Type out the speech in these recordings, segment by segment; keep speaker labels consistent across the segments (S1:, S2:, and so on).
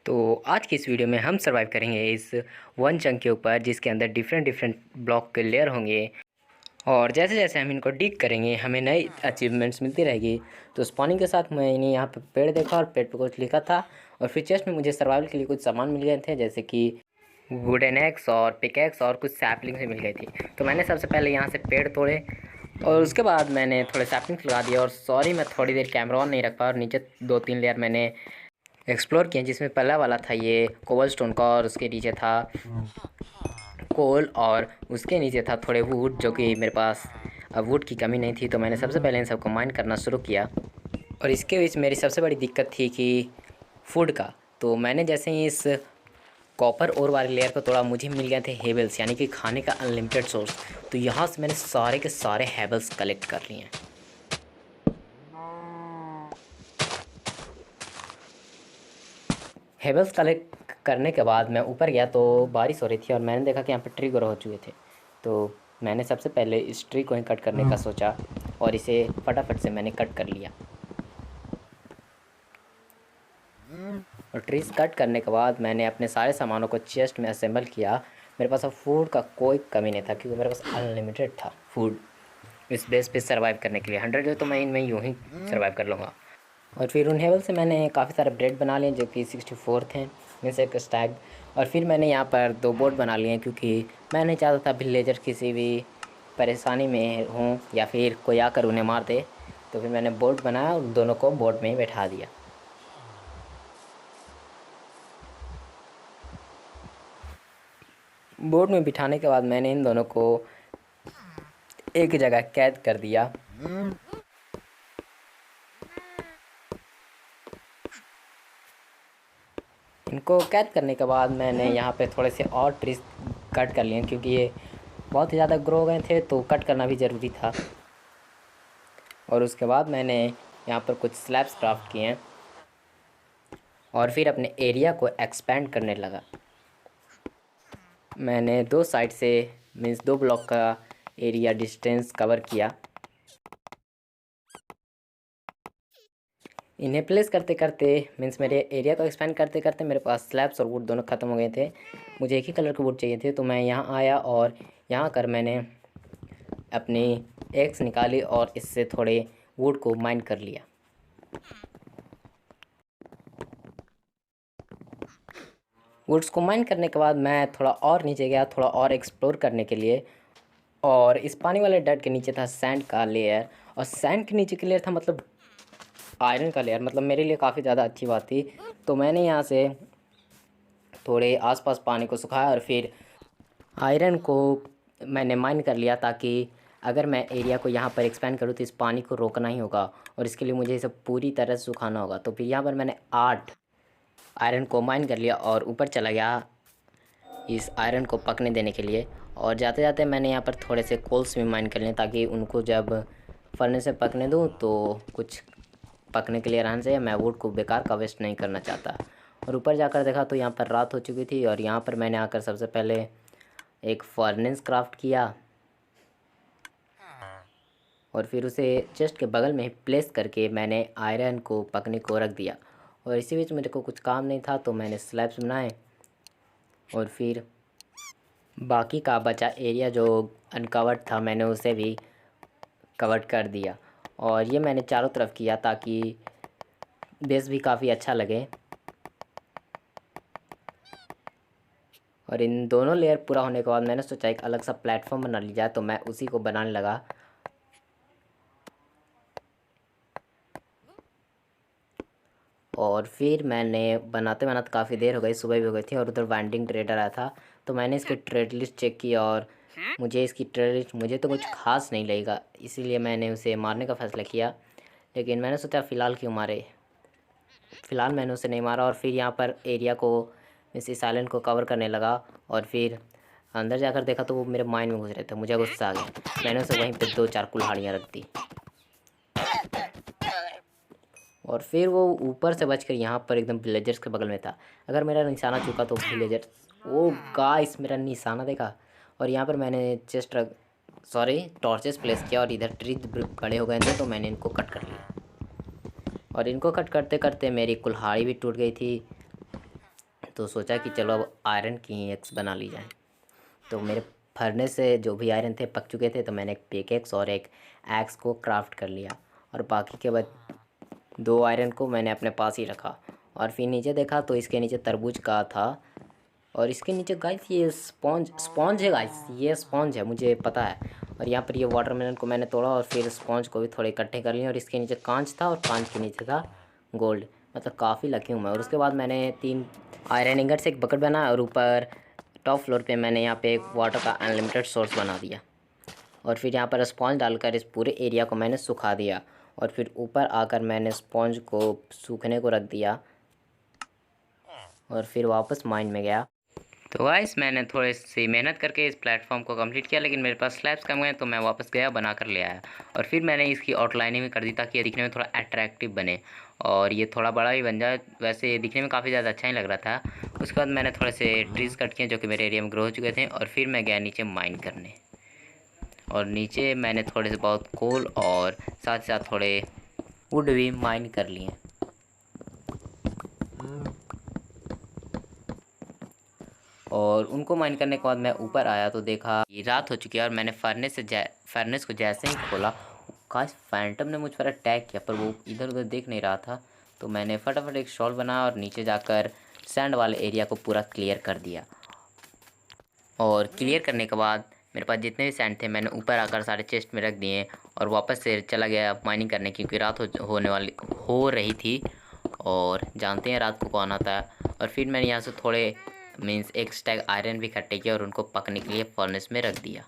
S1: तो आज की इस वीडियो में हम सर्वाइव करेंगे इस वन चंक के ऊपर, जिसके अंदर डिफरेंट डिफरेंट ब्लॉक के लेयर होंगे। और जैसे जैसे हम इनको डिग करेंगे हमें नई अचीवमेंट्स मिलती रहेगी। तो स्पॉनिंग के साथ मैंने यहाँ पे पेड़ देखा और पेड़ पे कुछ लिखा था, और फिर चेस्ट में मुझे सर्वाइवल के लिए कुछ सामान मिल गए थे, जैसे कि वुडन एक्स और पिकैक्स और कुछ सैपलिंग से मिल गई थी। तो मैंने सबसे पहले यहाँ से पेड़ तोड़े और उसके बाद मैंने थोड़े सैपलिंग्स लगा दिए। और सॉरी, मैं थोड़ी देर कैमरा ऑन नहीं रख पाया और नीचे 2-3 लेयर मैंने एक्सप्लोर किए, जिसमें पहला वाला था ये कोबल स्टोन का, और उसके नीचे था कोल, और उसके नीचे था थोड़े वुड, जो कि मेरे पास अब वुड की कमी नहीं थी। तो मैंने सबसे पहले इन सबको माइन करना शुरू किया। और इसके बीच मेरी सबसे बड़ी दिक्कत थी कि फूड का। तो मैंने जैसे ही इस कॉपर और वाले लेयर को तोड़ा, मुझे मिल गए थे हेबल्स, यानी कि खाने का अनलिमिटेड सोर्स। तो यहाँ से मैंने सारे के सारे हेबल्स कलेक्ट कर लिए हैं। हेबल्स कलेक्ट करने के बाद मैं ऊपर गया तो बारिश हो रही थी और मैंने देखा कि यहाँ पर ट्री ग्रो हो चुके थे। तो मैंने सबसे पहले इस ट्री को ही कट करने का सोचा और इसे फटाफट से मैंने कट कर लिया। और ट्रीज कट करने के बाद मैंने अपने सारे सामानों को चेस्ट में असेंबल किया। मेरे पास अब फूड का कोई कमी नहीं था, क्योंकि मेरे पास अनलिमिटेड था फूड इस बेस पे सर्वाइव करने के लिए। 100 जो तो मैं इनमें यूँ ही सर्वाइव कर लूँगा। और फिर उन हेबल से मैंने काफ़ी सारे ब्रेड बना लिए, जो कि 64 थे, मीन्स एक स्टैग। और फिर मैंने यहाँ पर 2 बोट बना लिए, क्योंकि मैं नहीं चाहता था विलेजर किसी भी परेशानी में हों या फिर कोई आकर उन्हें मार दे। तो फिर मैंने बोट बनाया और दोनों को बोट में ही बैठा दिया। बोट में बिठाने के बाद मैंने इन दोनों को एक जगह कैद कर दिया। इनको कैद करने के बाद मैंने यहाँ पे थोड़े से और ट्रीज कट कर लिए, क्योंकि ये बहुत ही ज़्यादा ग्रो हो गए थे, तो कट करना भी ज़रूरी था। और उसके बाद मैंने यहाँ पर कुछ स्लैब्स क्राफ्ट किए हैं और फिर अपने एरिया को एक्सपेंड करने लगा। मैंने 2 साइड से मीन्स 2 ब्लॉक का एरिया डिस्टेंस कवर किया। इन्हें प्लेस करते करते मीन्स मेरे एरिया को एक्सपेंड करते करते मेरे पास स्लैब्स और वुड दोनों ख़त्म हो गए थे। मुझे एक ही कलर के वुड चाहिए थे, तो मैं यहाँ आया और यहाँ कर मैंने अपनी एक्स निकाली और इससे थोड़े वुड को माइन कर लिया। वुड्स को माइन करने के बाद मैं थोड़ा और नीचे गया, थोड़ा और एक्सप्लोर करने के लिए। और इस पानी वाले डट के नीचे था सैंड का लेयर, और सैंड के नीचे के लेयर था मतलब आयरन का लेयर। मतलब मेरे लिए काफ़ी ज़्यादा अच्छी बात थी। तो मैंने यहाँ से थोड़े आसपास पानी को सुखाया और फिर आयरन को मैंने माइन कर लिया, ताकि अगर मैं एरिया को यहाँ पर एक्सपेंड करूँ तो इस पानी को रोकना ही होगा, और इसके लिए मुझे इसे पूरी तरह से सुखाना होगा। तो फिर यहाँ पर मैंने 8 आयरन को माइन कर लिया और ऊपर चला गया इस आयरन को पकने देने के लिए। और जाते जाते मैंने यहाँ पर थोड़े से कोल्स भी माइन कर लिए, ताकि उनको जब फर्नेस से पकने दूँ तो कुछ पकने के लिए रहने से। मैं वुड को बेकार का वेस्ट नहीं करना चाहता। और ऊपर जाकर देखा तो यहाँ पर रात हो चुकी थी, और यहाँ पर मैंने आकर सबसे पहले एक फर्नेस क्राफ्ट किया और फिर उसे चेस्ट के बगल में ही प्लेस करके मैंने आयरन को पकने को रख दिया। और इसी बीच मेरे को कुछ काम नहीं था, तो मैंने स्लैब्स बनाए और फिर बाकी का बचा एरिया जो अनकवर्ड था मैंने उसे भी कवर कर दिया। और ये मैंने चारों तरफ किया ताकि बेस भी काफ़ी अच्छा लगे। और इन दोनों लेयर पूरा होने के बाद मैंने सोचा एक अलग सा प्लेटफॉर्म बना लिया जाए, तो मैं उसी को बनाने लगा। और फिर मैंने बनाते बनाते काफ़ी देर हो गई, सुबह भी हो गई थी, और उधर वाइंडिंग ट्रेडर आया था। तो मैंने इसकी ट्रेड लिस्ट चेक की और मुझे इसकी ट्रेड लिस्ट मुझे तो कुछ खास नहीं लगेगा, इसीलिए मैंने उसे मारने का फ़ैसला किया। लेकिन मैंने सोचा फ़िलहाल क्यों मारे, फ़िलहाल मैंने उसे नहीं मारा। और फिर यहाँ पर एरिया को इस आइलैंड को कवर करने लगा। और फिर अंदर जाकर देखा तो वो मेरे माइंड में घुस रहे थे। मुझे गुस्सा आ गया, मैंने उसे वहीं पे 2-4 कुल्हाड़ियाँ रख दी। और फिर वो ऊपर से बचकर यहाँ पर एकदम विलेजर्स के बगल में था। अगर मेरा निशाना चुका तो विलेजर्स, ओ गाइस मेरा निशाना देखा। और यहाँ पर मैंने टॉर्चेस प्लेस किया, और इधर ट्री बड़े हो गए थे तो मैंने इनको कट कर लिया। और इनको कट करते करते मेरी कुल्हाड़ी भी टूट गई थी। तो सोचा कि चलो अब आयरन की ही एक्स बना ली जाए। तो मेरे फर्नेस से जो भी आयरन थे पक चुके थे, तो मैंने एक पिकेक्स और एक एक्स को क्राफ्ट कर लिया और बाकी के बाद 2 आयरन को मैंने अपने पास ही रखा। और फिर नीचे देखा तो इसके नीचे तरबूज का था और इसके नीचे गाइस ये स्पॉन्ज है गाइस, ये स्पॉन्ज है मुझे पता है। और यहाँ पर ये वाटरमेलन को मैंने तोड़ा और फिर स्पॉन्ज को भी थोड़े इकट्ठे कर लिए और इसके नीचे कांच था और कांच के नीचे था गोल्ड। मतलब काफ़ी लकी हूँ मैं। और उसके बाद मैंने 3 आयरन इंगट से एक बकेट बनाया और ऊपर टॉप फ्लोर पे मैंने यहाँ पे एक वाटर का अनलिमिटेड सोर्स बना दिया और फिर यहाँ पर स्पॉन्ज डालकर इस पूरे एरिया को मैंने सुखा दिया और फिर ऊपर आकर मैंने स्पॉन्ज को सूखने को रख दिया और फिर वापस माइन में गया। तो गाइस मैंने थोड़ी सी मेहनत करके इस प्लेटफॉर्म को कंप्लीट किया, लेकिन मेरे पास स्लैब्स कम गए तो मैं वापस गया बना कर ले आया और फिर मैंने इसकी आउटलाइनिंग भी कर दी ताकि ये दिखने में थोड़ा अट्रैक्टिव बने और ये थोड़ा बड़ा भी बन जाए। वैसे ये दिखने में काफ़ी ज़्यादा अच्छा ही लग रहा था। उसके बाद मैंने थोड़े से ट्रीज़ कट किए जो कि मेरे एरिया में ग्रो हो चुके थे और फिर मैं गया नीचे माइन करने और नीचे मैंने थोड़े से बहुत कोल और साथ साथ थोड़े वुड भी माइन कर लिए। और उनको माइन करने के बाद मैं ऊपर आया तो देखा ये रात हो चुकी है और मैंने फर्नेस को जैसे ही खोला, काश फैंटम ने मुझ पर अटैक किया, पर वो इधर उधर देख नहीं रहा था। तो मैंने फटाफट एक शॉल बनाया और नीचे जाकर सैंड वाले एरिया को पूरा क्लियर कर दिया। और क्लियर करने के बाद मेरे पास जितने भी सैंड थे मैंने ऊपर आकर सारे चेस्ट में रख दिए और वापस से चला गया माइनिंग करने, क्योंकि रात हो रही थी और जानते हैं रात को कौन आता है। और फिर मैंने यहाँ से थोड़े मीन्स एक स्टैक आयरन भी इकट्ठे किया और उनको पकने के लिए फर्नेस में रख दिया।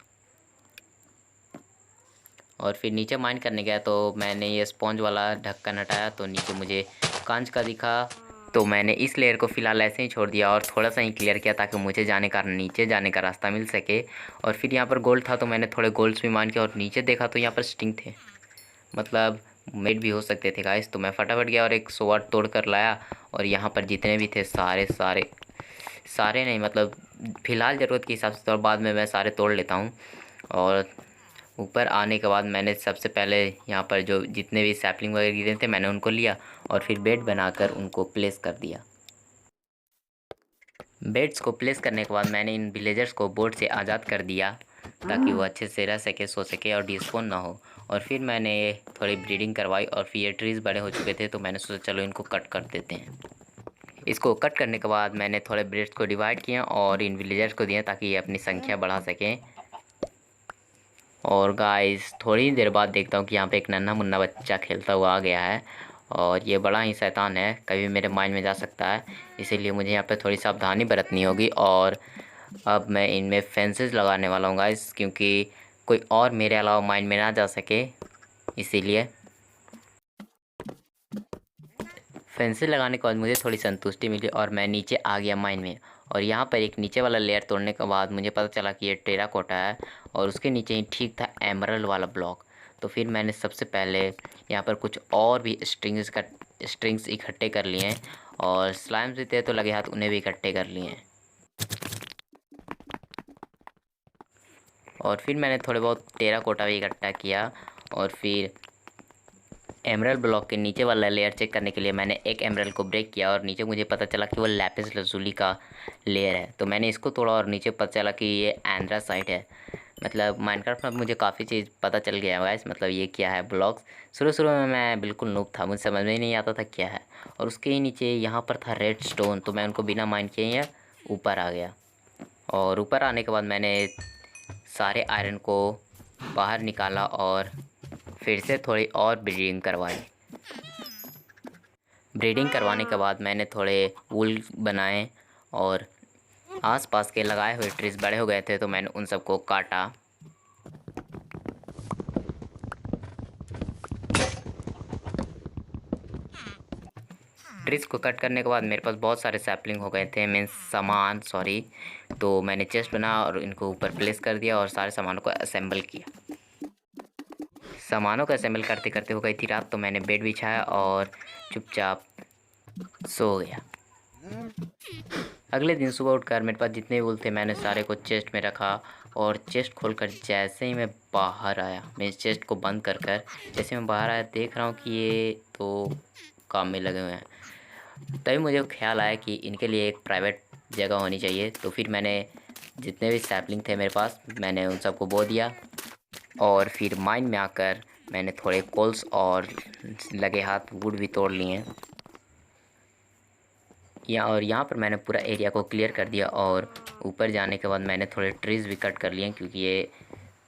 S1: और फिर नीचे माइन करने गया तो मैंने ये स्पॉन्ज वाला ढक्कन हटाया तो नीचे मुझे कांच का दिखा, तो मैंने इस लेयर को फ़िलहाल ऐसे ही छोड़ दिया और थोड़ा सा ही क्लियर किया ताकि मुझे नीचे जाने का रास्ता मिल सके। और फिर यहाँ पर गोल्ड था तो मैंने थोड़े गोल्ड्स भी मान किया और नीचे देखा तो यहाँ पर स्टिंग थे, मतलब मेड भी हो सकते थे गाइस। तो मैं फटाफट गया और एक स्वॉर्ड तोड़ कर लाया और यहाँ पर जितने भी थे सारे नहीं, मतलब फ़िलहाल ज़रूरत के हिसाब से, और बाद में मैं सारे तोड़ लेता हूँ। और ऊपर आने के बाद मैंने सबसे पहले यहाँ पर जो जितने भी सैपलिंग वगैरह गिरे थे मैंने उनको लिया और फिर बेड बनाकर उनको प्लेस कर दिया। बेड्स को प्लेस करने के बाद मैंने इन विलेजर्स को बोर्ड से आज़ाद कर दिया ताकि वो अच्छे से रह सके, सो सके और डिस्पोन ना हो। और फिर मैंने थोड़ी ब्रीडिंग करवाई और फिर ये ट्रीज़ बड़े हो चुके थे तो मैंने सोचा चलो इनको कट कर देते हैं। इसको कट करने के बाद मैंने थोड़े ब्रेड्स को डिवाइड किया और इन विलेजर्स को दिया ताकि ये अपनी संख्या बढ़ा सकें। और गाइस थोड़ी देर बाद देखता हूँ कि यहाँ पे एक नन्हा मुन्ना बच्चा खेलता हुआ आ गया है और ये बड़ा ही शैतान है, कभी मेरे माइंड में जा सकता है, इसीलिए मुझे यहाँ पे थोड़ी सावधानी बरतनी होगी। और अब मैं इनमें फेंसेस लगाने वाला हूँ गाइस, क्योंकि कोई और मेरे अलावा माइंड में ना जा सके, इसीलिए फेंसेस लगाने के बाद मुझे थोड़ी संतुष्टि मिली और मैं नीचे आ गया माइन में। और यहाँ पर एक नीचे वाला लेयर तोड़ने के बाद मुझे पता चला कि ये टेराकोटा है और उसके नीचे ही ठीक था एमरल्ड वाला ब्लॉक। तो फिर मैंने सबसे पहले यहाँ पर कुछ और भी स्ट्रिंग्स इकट्ठे कर लिए हैं और स्लाइम्स भी थे तो लगे हाथ उन्हें भी इकट्ठे कर लिए हैं। और फिर मैंने थोड़े बहुत टेराकोटा भी इकट्ठा किया और फिर एमरल्ड ब्लॉक के नीचे वाला लेयर चेक करने के लिए मैंने एक एमरल्ड को ब्रेक किया और नीचे मुझे पता चला कि वो लैपिस लजुली का लेयर है। तो मैंने इसको तोड़ा और नीचे पता चला कि ये एंड्रासाइट है। मतलब माइनक्राफ्ट में मुझे काफ़ी चीज़ पता चल गया गाइस, मतलब ये क्या है ब्लॉक्स। शुरू में मैं बिल्कुल नूब था, मुझे समझ में ही नहीं आता था क्या है। और उसके ही नीचे यहाँ पर था रेड स्टोन, तो मैं उनको बिना माइन किए ही ऊपर आ गया। और ऊपर आने के बाद मैंने सारे आयरन को बाहर निकाला और फिर से थोड़ी और ब्रीडिंग करवाई। ब्रीडिंग करवाने के बाद मैंने थोड़े वूल बनाए और आसपास के लगाए हुए ट्रीज़ बड़े हो गए थे तो मैंने उन सबको काटा। ट्रीज़ को कट करने के बाद मेरे पास बहुत सारे सैपलिंग हो गए थे, मीन्स सामान सॉरी। तो मैंने चेस्ट बनाया और इनको ऊपर प्लेस कर दिया और सारे सामानों को असेंबल किया। सामानों को असेंबल करते करते हो गई थी रात, तो मैंने बेड बिछाया और चुपचाप सो गया। अगले दिन सुबह उठकर मेरे पास जितने वूल थे मैंने सारे को चेस्ट में रखा और चेस्ट खोलकर जैसे ही मैं बाहर आया, मैं इस चेस्ट को बंद कर जैसे मैं बाहर आया देख रहा हूँ कि ये तो काम में लगे हुए हैं। तभी मुझे ख्याल आया कि इनके लिए एक प्राइवेट जगह होनी चाहिए। तो फिर मैंने जितने भी सैपलिंग थे मेरे पास, मैंने उन सबको बो दिया और फिर माइन में आकर मैंने थोड़े कोल्स और लगे हाथ वुड भी तोड़ लिए और यहाँ पर मैंने पूरा एरिया को क्लियर कर दिया। और ऊपर जाने के बाद मैंने थोड़े ट्रीज़ भी कट कर लिए क्योंकि ये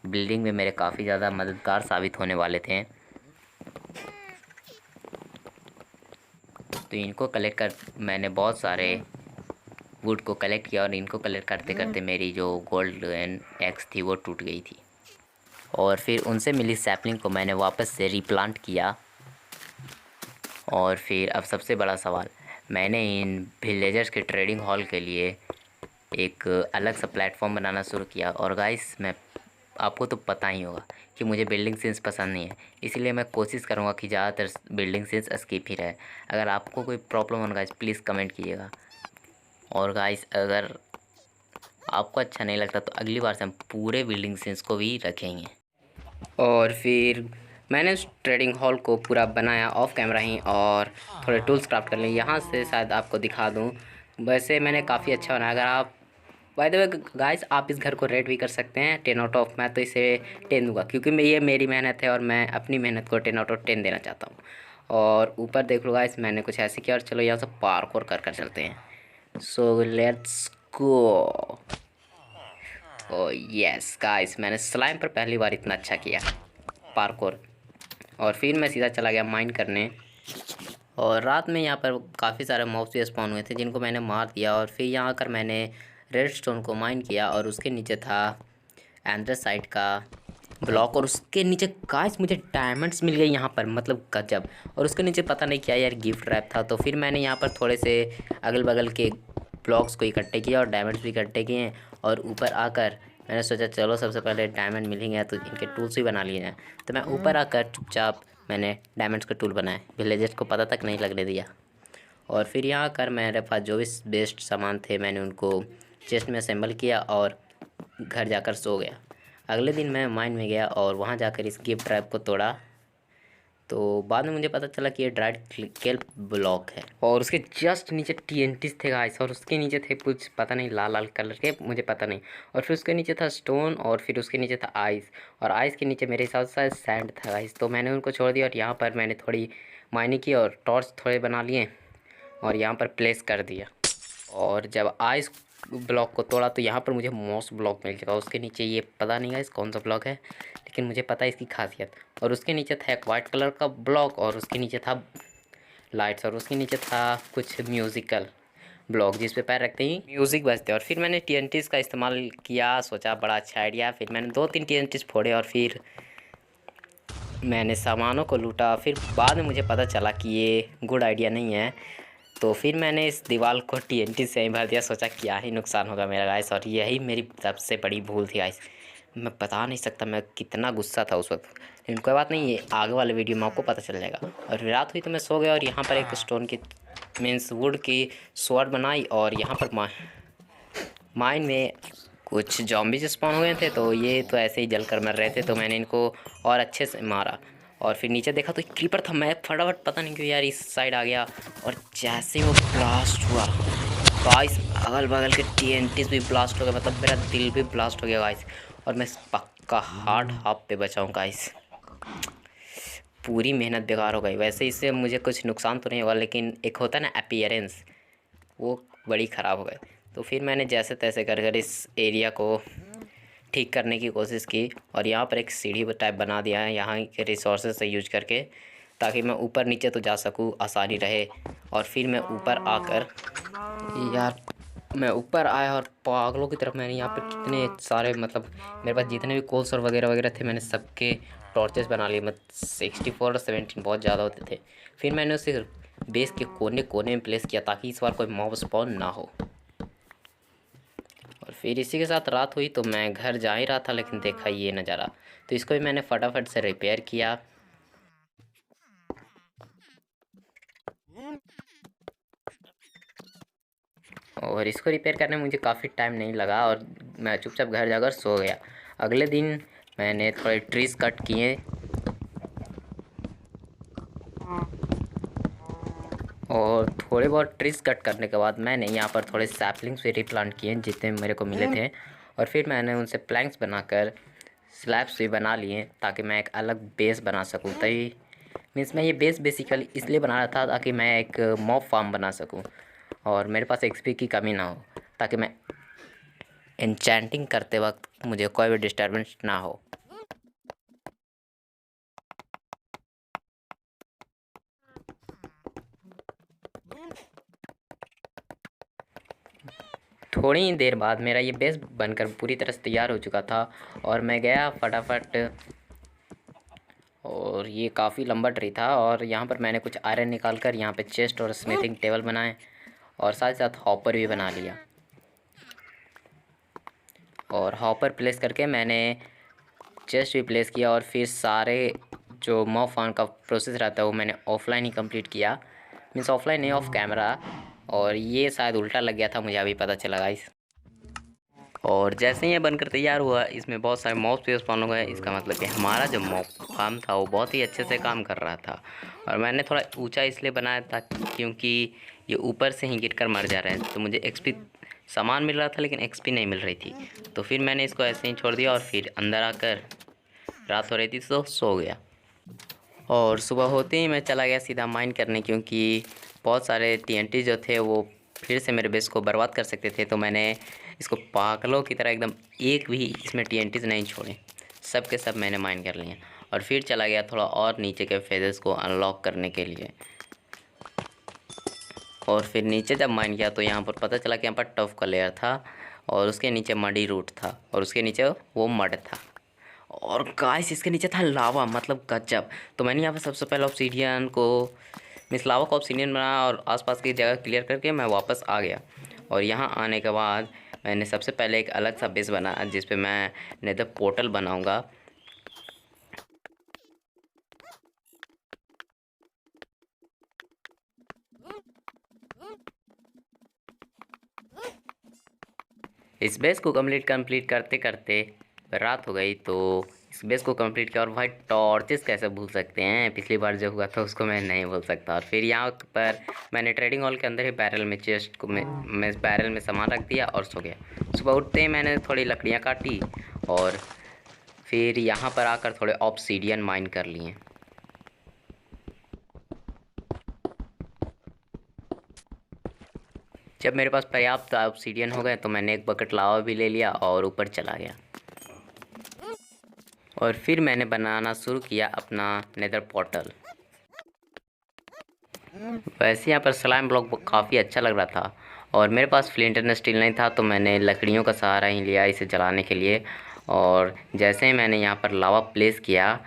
S1: बिल्डिंग में मेरे काफ़ी ज़्यादा मददगार साबित होने वाले थे। तो इनको कलेक्ट कर मैंने बहुत सारे वुड को कलेक्ट किया और इनको कलेक्ट करते करते मेरी जो गोल्डन एक्स थी वो टूट गई थी। और फिर उनसे मिली सैपलिंग को मैंने वापस से रीप्लांट किया। और फिर अब सबसे बड़ा सवाल, मैंने इन विलेजर्स के ट्रेडिंग हॉल के लिए एक अलग सा प्लेटफॉर्म बनाना शुरू किया। और गाइस, मैं आपको तो पता ही होगा कि मुझे बिल्डिंग सीन्स पसंद नहीं है, इसीलिए मैं कोशिश करूँगा कि ज़्यादातर बिल्डिंग सीन्स स्किप ही रहे। अगर आपको कोई प्रॉब्लम हो गाइस, प्लीज़ कमेंट कीजिएगा। और गाइस, अगर आपको अच्छा नहीं लगता तो अगली बार से हम पूरे बिल्डिंग सीन्स को भी रखेंगे। और फिर मैंने उस ट्रेडिंग हॉल को पूरा बनाया ऑफ कैमरा ही और थोड़े टूल्स क्राफ्ट कर लिए। यहाँ से शायद आपको दिखा दूँ, वैसे मैंने काफ़ी अच्छा बनाया। अगर आप बाय द वे गाइस, आप इस घर को रेट भी कर सकते हैं 10 आउट ऑफ। मैं तो इसे 10 दूँगा क्योंकि ये मेरी मेहनत है और मैं अपनी मेहनत को 10 आउट ऑफ 10 देना चाहता हूँ। और ऊपर देख लो गाइस, मैंने कुछ ऐसे किया। और चलो यहाँ से पार्कोर कर चलते हैं। So let's go. O yes guys, मैंने स्लाइम पर पहली बार इतना अच्छा किया पार्कोर। और फिर मैं सीधा चला गया माइन करने। और रात में यहाँ पर काफ़ी सारे मॉब्स भी स्पॉन हुए थे जिनको मैंने मार दिया। और फिर यहाँ आकर मैंने रेड स्टोन को माइन किया और उसके नीचे था एंथ्रेसाइट का ब्लॉक। और उसके नीचे गाइस मुझे डायमंड्स मिल गए यहाँ पर, मतलब गजब। और उसके नीचे पता नहीं क्या यार गिफ्ट रैप था। तो फिर मैंने यहाँ पर थोड़े से अगल बगल के ब्लॉक्स को इकट्ठे किया और डायमंड्स भी इकट्ठे किए। और ऊपर आकर मैंने सोचा चलो सबसे पहले डायमंड मिलेंगे तो इनके टूल्स भी बना लिए जाएँ। तो मैं ऊपर आकर चुपचाप मैंने डायमंड्स के टूल बनाए, विलेजर्स को पता तक नहीं लगने दिया। और फिर यहाँ आकर मेरे पास जो भी बेस्ट सामान थे मैंने उनको चेस्ट में असेंबल किया और घर जाकर सो गया। अगले दिन मैं माइन में गया और वहाँ जाकर इस गिफ्ट ट्रैप को तोड़ा। तो बाद में मुझे पता चला कि ये ड्राइड केल्प ब्लॉक है और उसके जस्ट नीचे TNTs थे गाइस। और उसके नीचे थे कुछ पता नहीं लाल लाल कलर के, मुझे पता नहीं। और फिर उसके नीचे था स्टोन और फिर उसके नीचे था आइस। और आइस के नीचे मेरे हिसाब से सैंड था गाइस। तो मैंने उनको छोड़ दिया और यहाँ पर मैंने थोड़ी माइनिंग की और टॉर्च थोड़े बना लिए और यहाँ पर प्लेस कर दिया। और जब आइस ब्लॉक को तोड़ा तो यहाँ पर मुझे मॉस ब्लॉक मिल गया। उसके नीचे ये पता नहीं गाइस कौन सा ब्लॉक है, लेकिन मुझे पता है इसकी खासियत। और उसके नीचे था एक वाइट कलर का ब्लॉक और उसके नीचे था लाइट्स और उसके नीचे था कुछ म्यूज़िकल ब्लॉक जिस पे पैर रखते ही म्यूज़िक बजते। और फिर मैंने TNTs का इस्तेमाल किया, सोचा बड़ा अच्छा आइडिया। फिर मैंने 2-3 TNTs फोड़े और फिर मैंने सामानों को लूटा। फिर बाद में मुझे पता चला कि ये गुड आइडिया नहीं है। तो फिर मैंने इस दीवार को TNT से ही भर दिया, सोचा क्या ही नुकसान होगा मेरा गाइस। और यही मेरी सबसे बड़ी भूल थी गाइस। मैं बता नहीं सकता मैं कितना गुस्सा था उस वक्त, लेकिन कोई बात नहीं, ये आगे वाले वीडियो में आपको पता चल जाएगा। और रात हुई तो मैं सो गया और यहाँ पर एक स्टोन की मीन्स वुड की स्वॉर्ड बनाई। और यहाँ पर माइन में कुछ जॉम्बीज स्पॉन हुए थे तो ये तो ऐसे ही जल कर मर रहे थे, तो मैंने इनको और अच्छे से मारा। और फिर नीचे देखा तो एक क्रीपर था। मैं फटाफट पता नहीं क्यों यार इस साइड आ गया और जैसे ही वो ब्लास्ट हुआ गाइस, अगल बगल के TNTs भी ब्लास्ट हो गए, मतलब मेरा दिल भी ब्लास्ट हो गया गाइस। और मैं पक्का हार्ड हाफ पे बचा हूँ गाइस। पूरी मेहनत बेकार हो गई। वैसे इससे मुझे कुछ नुकसान तो नहीं होगा, लेकिन एक होता है ना अपीयरेंस, वो बड़ी ख़राब हो गई। तो फिर मैंने जैसे तैसे कर कर इस एरिया को ठीक करने की कोशिश की और यहाँ पर एक सीढ़ी टाइप बना दिया है यहाँ के रिसोर्सेज से यूज करके, ताकि मैं ऊपर नीचे तो जा सकूँ, आसानी रहे। और फिर मैं ऊपर आकर यार मैं ऊपर आया और पागलों की तरफ मैंने यहाँ पर कितने सारे, मतलब मेरे पास जितने भी कोल्स और वगैरह वगैरह थे मैंने सबके टॉर्चेस बना लिए। मतलब 64 और 17 बहुत ज़्यादा होते थे। फिर मैंने उसे बेस के कोने कोने में प्लेस किया ताकि इस बार कोई मॉब स्पॉन ना हो। और फिर इसी के साथ रात हुई तो मैं घर जा ही रहा था, लेकिन देखा ये नज़ारा। तो इसको भी मैंने फटाफट से रिपेयर किया। और इसको रिपेयर करने में मुझे काफ़ी टाइम नहीं लगा और मैं चुपचाप घर जाकर सो गया। अगले दिन मैंने थोड़े ट्रीज़ कट किए और थोड़े बहुत ट्रीज कट करने के बाद मैंने यहाँ पर थोड़े सैपलिंग्स भी रिप्लांट किए जितने मेरे को मिले थे, और फिर मैंने उनसे प्लैंक्स बनाकर स्लैब्स भी बना लिए ताकि मैं एक अलग बेस बना सकूँ। तभी मीन्स मैं ये बेस बेसिकली इसलिए बना रहा था ताकि मैं एक मॉब फार्म बना सकूँ और मेरे पास एक्सपी की कमी ना हो, ताकि मैं एन्चेंटिंग करते वक्त मुझे कोई भी डिस्टर्बेंस ना हो। थोड़ी ही देर बाद मेरा ये बेस बनकर पूरी तरह से तैयार हो चुका था और मैं गया फटाफट, और ये काफ़ी लंबा ट्री था और यहाँ पर मैंने कुछ आयरन निकाल कर यहाँ पे चेस्ट और स्मिथिंग टेबल बनाए और साथ ही साथ हॉपर भी बना लिया। और हॉपर प्लेस करके मैंने चेस्ट भी प्लेस किया और फिर सारे जो मॉब फार्म का प्रोसेस रहता है वो मैंने ऑफलाइन ही कंप्लीट किया, मीन्स ऑफलाइन नहीं, ऑफ कैमरा। और ये शायद उल्टा लग गया था, मुझे अभी पता चला गाइस। और जैसे ही ये बनकर तैयार हुआ इसमें बहुत सारे मॉब्स भी स्पॉन हो गए। इसका मतलब कि हमारा जो मॉब फार्म था वो बहुत ही अच्छे से काम कर रहा था। और मैंने थोड़ा ऊंचा इसलिए बनाया था क्योंकि ये ऊपर से ही गिरकर मर जा रहे हैं, तो मुझे एक्सपी सामान मिल रहा था लेकिन एक्सपी नहीं मिल रही थी। तो फिर मैंने इसको ऐसे ही छोड़ दिया और फिर अंदर आकर रात हो रही थी तो सो गया। और सुबह होते ही मैं चला गया सीधा माइन करने, क्योंकि बहुत सारे टीएनटी जो थे वो फिर से मेरे बेस को बर्बाद कर सकते थे। तो मैंने इसको पागलों की तरह एकदम एक भी इसमें टीएनटीज नहीं छोड़े, सब के सब मैंने माइन कर लिए। और फिर चला गया थोड़ा और नीचे के फेजेस को अनलॉक करने के लिए। और फिर नीचे जब माइन किया तो यहाँ पर पता चला कि यहाँ पर टफ का लेयर था और उसके नीचे मडी रूट था और उसके नीचे वो मड था। और गाइस इसके नीचे था लावा, मतलब गजब। तो मैंने यहाँ पर सबसे पहले ऑब्सीडियन को मिस लावा को ऑब्सीडियन बनाया और आसपास की जगह क्लियर करके मैं वापस आ गया। और यहाँ आने के बाद मैंने सबसे पहले एक अलग सा बेस बनाया जिस पे मैं नेदर पोर्टल बनाऊंगा। इस बेस को कंप्लीट करते करते रात हो गई। तो इस बेस को कंप्लीट किया और भाई टॉर्चेस कैसे भूल सकते हैं, पिछली बार जो हुआ था उसको मैं नहीं भूल सकता। और फिर यहाँ पर मैंने ट्रेडिंग हॉल के अंदर ही बैरल में चेस्ट को मैं बैरल में सामान रख दिया और सो गया। सुबह उठते ही मैंने थोड़ी लकड़ियाँ काटी और फिर यहाँ पर आकर थोड़े ऑब्सीडियन माइन कर लिए। जब मेरे पास पर्याप्त ऑब्सीडियन हो गए तो मैंने एक बकेट लावा भी ले लिया और ऊपर चला गया। और फिर मैंने बनाना शुरू किया अपना नेदर पोर्टल। वैसे यहाँ पर स्लाइम ब्लॉक काफ़ी अच्छा लग रहा था और मेरे पास फ्लिंट एंड स्टील नहीं था, तो मैंने लकड़ियों का सहारा ही लिया इसे जलाने के लिए। और जैसे ही मैंने यहाँ पर लावा प्लेस किया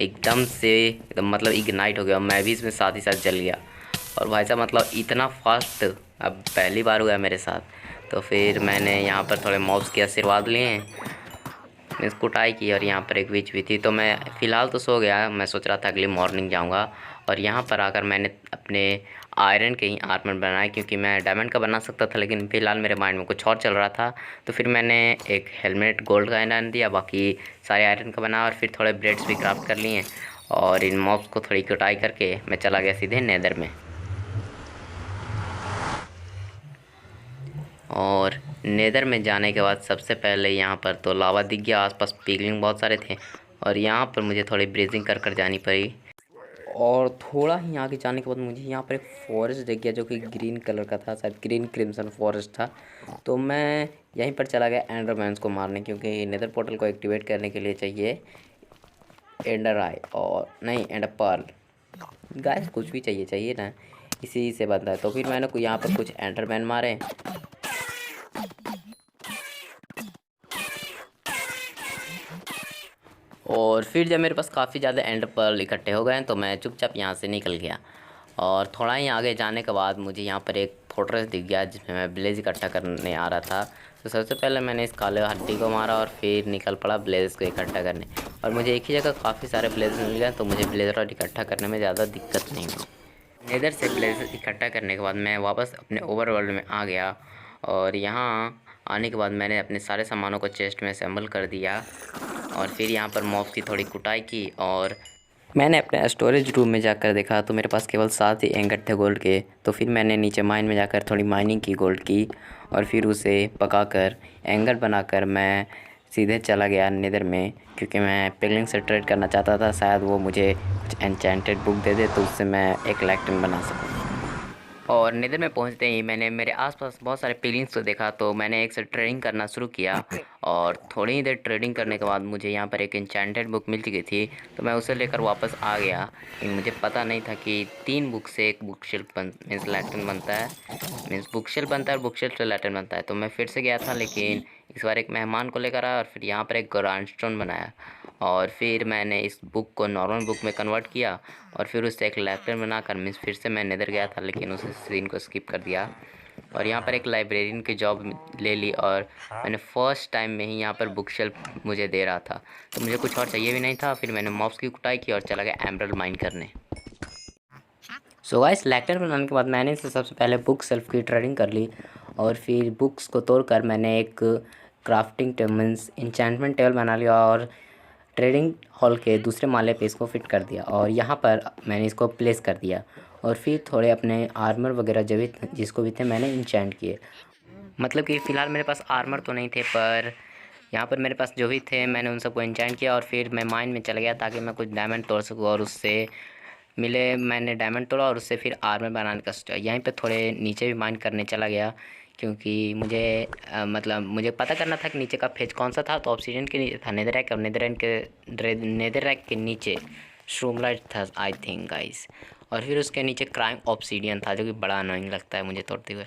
S1: एकदम से एकदम मतलब इग्नाइट हो गया, मैं भी इसमें साथ ही साथ जल गया। और भाई साहब मतलब इतना फास्ट अब पहली बार हुआ मेरे साथ। तो फिर मैंने यहाँ पर थोड़े मॉब्स के आशीर्वाद लिए, मीन्स कुटाई की, और यहाँ पर एक विच भी थी। तो मैं फ़िलहाल तो सो गया, मैं सोच रहा था अगली मॉर्निंग जाऊँगा। और यहाँ पर आकर मैंने अपने आयरन के ही आर्मर बनाया, क्योंकि मैं डायमंड का बना सकता था लेकिन फ़िलहाल मेरे माइंड में कुछ और चल रहा था। तो फिर मैंने एक हेलमेट गोल्ड का डाल दिया, बाकी सारे आयरन का बना और फिर थोड़े ब्लेड्स भी क्राफ्ट कर लिए। और इन मॉब्स को थोड़ी कुटाई करके मैं चला गया सीधे नेदर में। और नेदर में जाने के बाद सबसे पहले यहाँ पर तो लावा दिख गया, आसपास पिगलिंग बहुत सारे थे और यहाँ पर मुझे थोड़ी ब्रीजिंग कर जानी पड़ी। और थोड़ा ही आगे जाने के बाद मुझे यहाँ पर एक फॉरेस्ट दिख गया जो कि ग्रीन कलर का था, शायद ग्रीन क्रिम्सन फॉरेस्ट था। तो मैं यहीं पर चला गया एंडरमैन्स को मारने, क्योंकि नेदर पोर्टल को एक्टिवेट करने के लिए चाहिए एंडर आई और नहीं एंडर पर्ल। गाइस कुछ भी चाहिए ना, इसी से बनता है। तो फिर मैंने यहाँ पर कुछ एंडरमैन मारे और फिर जब मेरे पास काफ़ी ज़्यादा एंड पर्ल इकट्ठे हो गए तो मैं चुपचाप यहाँ से निकल गया। और थोड़ा ही आगे जाने के बाद मुझे यहाँ पर एक फोर्ट्रेस दिख गया जिसमें मैं ब्लेज इकट्ठा करने आ रहा था। तो सबसे पहले मैंने इस काले हड्डी को मारा और फिर निकल पड़ा ब्लेज को इकट्ठा करने। और मुझे एक ही जगह काफ़ी सारे ब्लेज मिल गए, तो मुझे ब्लेज रॉड इकट्ठा करने में ज़्यादा दिक्कत नहीं हुई। नेदर से ब्लेज इकट्ठा करने के बाद मैं वापस अपने ओवरवर्ल्ड में आ गया। और यहाँ आने के बाद मैंने अपने सारे सामानों को चेस्ट में असेंबल कर दिया और फिर यहाँ पर मॉब्स की थोड़ी कुटाई की और मैंने अपने स्टोरेज रूम में जाकर देखा तो मेरे पास केवल 7 ही इंगट थे गोल्ड के। तो फिर मैंने नीचे माइन में जाकर थोड़ी माइनिंग की गोल्ड की और फिर उसे पकाकर इंगट बनाकर मैं सीधे चला गया नेदर में, क्योंकि मैं पिगलिंग से ट्रेड करना चाहता था। शायद वो मुझे कुछ एन्चेंटेड बुक दे दे तो उससे मैं एक लैक्टन बना सकूँ। और नेदर में पहुंचते ही मैंने मेरे आसपास बहुत सारे पिगलिंग्स को देखा, तो मैंने एक से ट्रेडिंग करना शुरू किया। और थोड़ी ही देर ट्रेडिंग करने के बाद मुझे यहाँ पर एक एन्चेंटेड बुक मिल चुकी थी, तो मैं उसे लेकर वापस आ गया। लेकिन मुझे पता नहीं था कि 3 बुक से एक बुक शेल्फ मीन्स लैटन बनता है, मीन्स बुक शेल्फ बनता है और बुक शेल्फ से लैटन बनता है। तो मैं फिर से गया था, लेकिन इस बार एक मेहमान को लेकर आया और फिर यहाँ पर एक ग्रांडस्टोन बनाया। और फिर मैंने इस बुक को नॉर्मल बुक में कन्वर्ट किया और फिर उससे एक लैटन बनाकर मीन्स फिर से मैं नेदर गया था, लेकिन उस सीन को स्किप कर दिया। और यहाँ पर एक लाइब्रेरियन की जॉब ले ली और मैंने फर्स्ट टाइम में ही यहाँ पर बुक शेल्फ मुझे दे रहा था, तो मुझे कुछ और चाहिए भी नहीं था। फिर मैंने मॉब्स की कुटाई की और चला गया एमरल्ड माइन करने। सो गाइस, लैक्टर बनाने के बाद मैंने इसे सबसे पहले बुक शेल्फ की ट्रेडिंग कर ली और फिर बुक्स को तोड़कर मैंने एक crafting table means enchantment table बना लिया और ट्रेडिंग हॉल के दूसरे माले पे इसको फिट कर दिया और यहाँ पर मैंने इसको प्लेस कर दिया। और फिर थोड़े अपने आर्मर वगैरह जो भी जिसको भी थे मैंने इंचेंट किए। मतलब कि फ़िलहाल मेरे पास आर्मर तो नहीं थे, पर यहाँ पर मेरे पास जो भी थे मैंने उन सबको इंचेंट किया और फिर मैं माइन में चला गया ताकि मैं कुछ डायमंड तोड़ सकूँ और उससे मिले। मैंने डायमंड तोड़ा और उससे फिर आर्मर बनाने का सोचा। यहीं पे थोड़े नीचे भी माइन करने चला गया, क्योंकि मुझे मतलब मुझे पता करना था कि नीचे का फेज कौन सा था। तो ऑब्सीडियन के नीचे था नेदरराक और नेदरराक के नीचे स्ट्रोमलाइट था आई थिंक गाइस। और फिर उसके नीचे क्राइम ऑब्सीडियन था जो कि बड़ा अनोइंग लगता है मुझे तोड़ते हुए।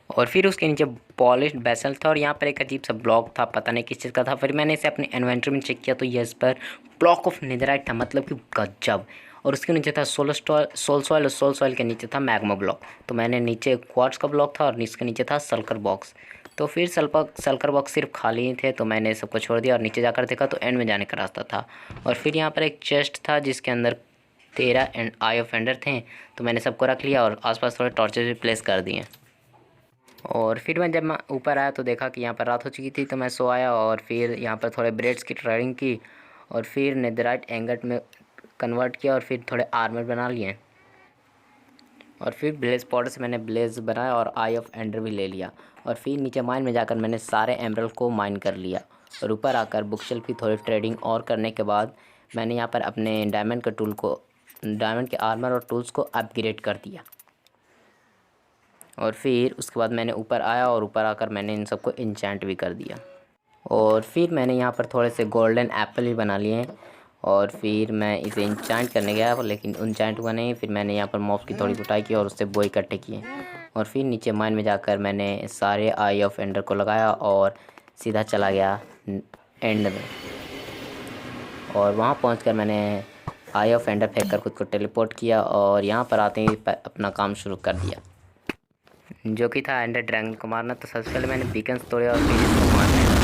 S1: और फिर उसके नीचे पॉलिश्ड बेसल था और यहाँ पर एक अजीब सा ब्लॉक था, पता नहीं किस चीज़ का था। फिर मैंने इसे अपने इन्वेंटरी में चेक किया तो ये इस पर ब्लॉक ऑफ नेदराइट था, मतलब कि गजब। और उसके नीचे था सोल सॉइल और सोल सॉइल के नीचे था मैग्मा ब्लॉक। तो मैंने नीचे क्वार्ट्ज का ब्लॉक था और इसके नीचे था सल्कर बॉक्स। तो फिर सल्कर बॉक्स सिर्फ खाली ही थे, तो मैंने सबको छोड़ दिया और नीचे जाकर देखा तो एंड में जाने का रास्ता था। और फिर यहाँ पर एक चेस्ट था जिसके अंदर 13 एंड आई ऑफ एंडर थे, तो मैंने सबको रख लिया और आसपास थोड़े टॉर्चेस भी प्लेस कर दिए। और फिर जब मैं ऊपर आया तो देखा कि यहाँ पर रात हो चुकी थी, तो मैं सो आया और फिर यहाँ पर थोड़े ब्रेड्स की ट्रेडिंग की और फिर नेदराइट एंगट में कन्वर्ट किया और फिर थोड़े आर्मर बना लिए। और फिर ब्लेज पाउडर से मैंने ब्लेज बनाया और आई ऑफ एंडर भी ले लिया। और फिर नीचे माइन में जाकर मैंने सारे एमरल्ड को माइन कर लिया और ऊपर आकर बुकशेल्फ की थोड़ी ट्रेडिंग और करने के बाद मैंने यहाँ पर अपने डायमंड के आर्मर और टूल्स को अपग्रेड कर दिया। और फिर उसके बाद मैंने ऊपर आया और ऊपर आकर मैंने इन सबको इंचेंट भी कर दिया। और फिर मैंने यहाँ पर थोड़े से गोल्डन एप्पल भी बना लिए और फिर मैं इसे इंचेंट करने गया लेकिन इंचेंट हुआ नहीं। फिर मैंने यहाँ पर मॉब्स की थोड़ी कुटाई की और उससे बो इकट्ठे किए और फिर नीचे माइन में जाकर मैंने सारे आई ऑफ एंडर को लगाया और सीधा चला गया एंड में। और वहाँ पहुँचकर मैंने आई ऑफ एंडर फेंक कर खुद को टेलीपोर्ट किया और यहाँ पर आते ही अपना काम शुरू कर दिया, जो कि था एंडर ड्रैगन को मारना। तो सबसे पहले मैंने बीकन्स तोड़े और फिर इसको मारने लगा।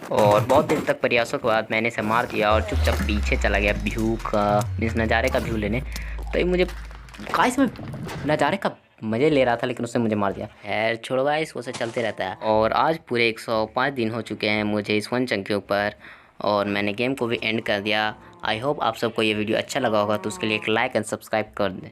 S1: और बहुत देर तक प्रयासों के बाद मैंने इसे मार दिया और चुपचाप पीछे चला गया व्यू का मीन्स नज़ारे का व्यू लेने। तो ये मुझे गाइस मैं नज़ारे का मज़े ले रहा था लेकिन उसने मुझे मार दिया। खैर छोड़ो गाइस, वो से चलते रहता है। और आज पूरे 105 दिन हो चुके हैं मुझे इस वन चंक के ऊपर और मैंने गेम को भी एंड कर दिया। आई होप आप सबको ये वीडियो अच्छा लगा होगा, तो उसके लिए एक लाइक एंड सब्सक्राइब कर दें।